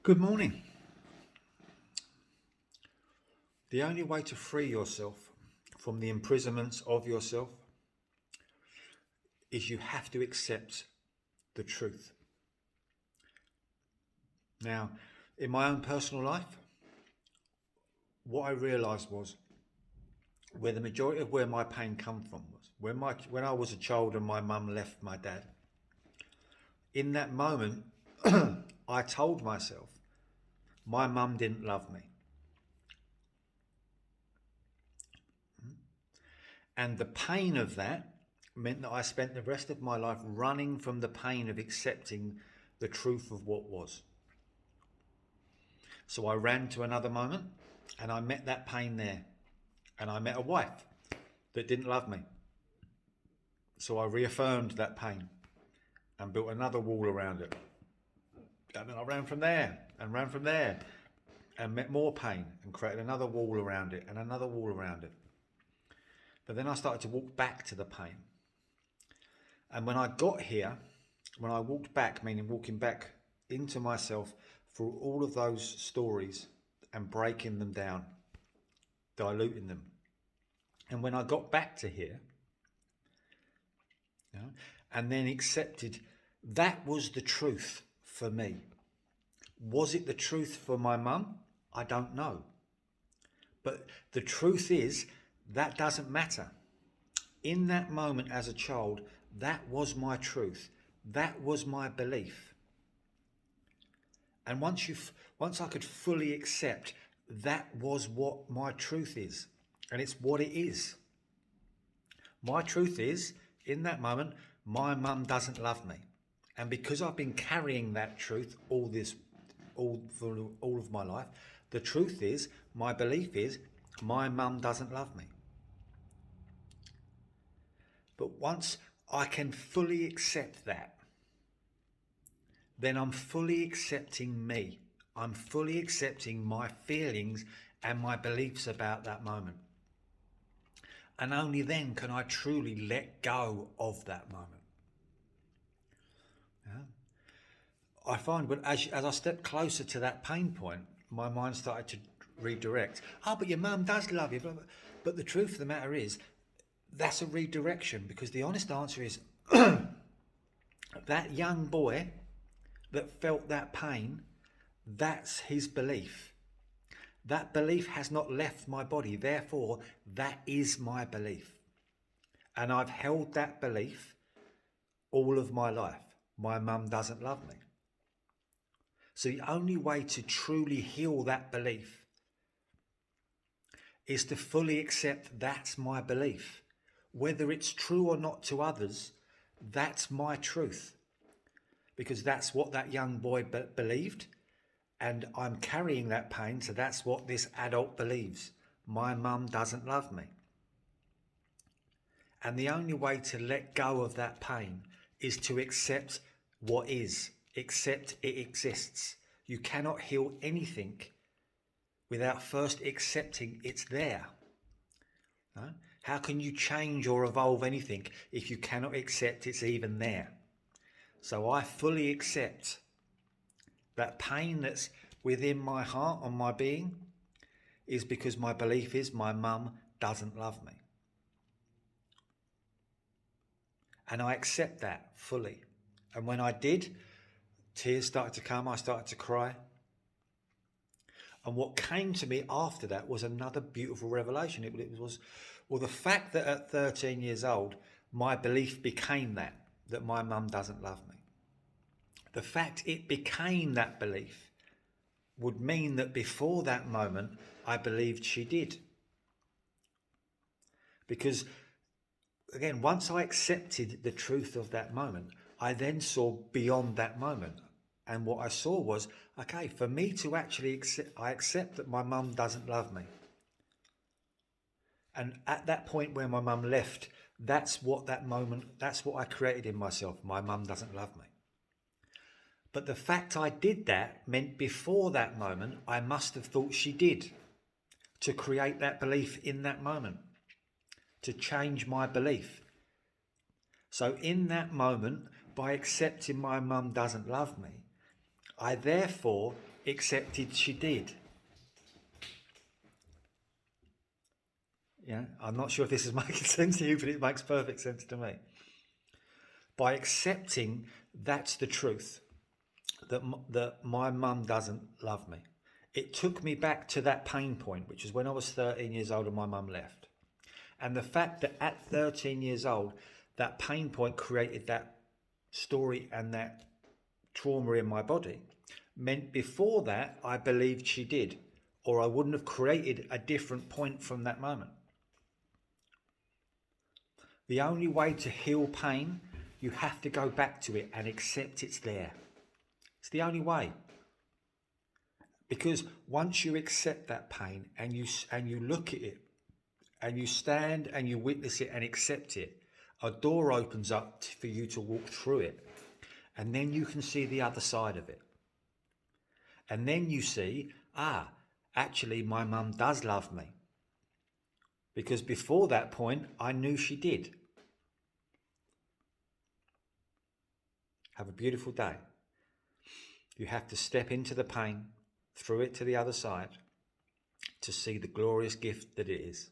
Good morning. The only way to free yourself from the imprisonments of yourself is you have to accept the truth. Now, in my own personal life, what I realised was where the majority of where my pain come from was when I was a child and my mum left my dad. In that moment, I told myself my mum didn't love me. And the pain of that meant that I spent the rest of my life running from the pain of accepting the truth of what was. So I ran to another moment and I met that pain there. And I met a wife that didn't love me. So I reaffirmed that pain and built another wall around it. And then I ran from there and ran from there and met more pain and created another wall around it and another wall around it. But then I started to walk back to the pain. And when I got here, when I walked back, meaning walking back into myself through all of those stories and breaking them down, diluting them. And when I got back to here, and then accepted that was the truth for me. Was it the truth for my mum? I don't know. But the truth is, that doesn't matter. In that moment as a child, that was my truth. That was my belief. And once I could fully accept that was what my truth is, and it's what it is. My truth is, in that moment, my mum doesn't love me. And because I've been carrying that truth all of my life, the truth is, my belief is, my mum doesn't love me. But once I can fully accept that, then I'm fully accepting me. I'm fully accepting my feelings and my beliefs about that moment. And only then can I truly let go of that moment. Yeah. I find when as I step closer to that pain point, my mind started to redirect. Oh, but your mum does love you. But the truth of the matter is, that's a redirection, because the honest answer is that young boy that felt that pain, that's his belief. That belief has not left my body. Therefore, that is my belief. And I've held that belief all of my life. My mum doesn't love me. So the only way to truly heal that belief is to fully accept that's my belief. Whether it's true or not to others, that's my truth. Because that's what that young boy believed. And I'm carrying that pain, so that's what this adult believes. My mum doesn't love me. And the only way to let go of that pain is to accept what is. Accept it exists. You cannot heal anything without first accepting it's there. No? How can you change or evolve anything if you cannot accept it's even there? So I fully accept that pain that's within my heart and my being is because my belief is my mum doesn't love me. And I accept that fully. And when I did, tears started to come, I started to cry. And what came to me after that was another beautiful revelation. It was, well, the fact that at 13 years old, my belief became that my mum doesn't love me. The fact it became that belief would mean that before that moment, I believed she did. Because, again, once I accepted the truth of that moment, I then saw beyond that moment. And what I saw was, okay, for me to actually I accept that my mum doesn't love me. And at that point where my mum left, that's what I created in myself. My mum doesn't love me. But the fact I did that meant before that moment, I must have thought she did, to create that belief in that moment, to change my belief. So in that moment, by accepting my mum doesn't love me, I therefore accepted she did. Yeah, I'm not sure if this is making sense to you, but it makes perfect sense to me. By accepting that's the truth, that my mum doesn't love me. It took me back to that pain point, which was when I was 13 years old and my mum left. And the fact that at 13 years old, that pain point created that story and that trauma in my body meant before that I believed she did, or I wouldn't have created a different point from that moment. The only way to heal pain, you have to go back to it and accept it's there. It's the only way. Because once you accept that pain and you look at it and you stand and you witness it and accept it, a door opens up for you to walk through it. And then you can see the other side of it. And then you see, actually my mum does love me. Because before that point, I knew she did. Have a beautiful day. You have to step into the pain, through it to the other side, to see the glorious gift that it is.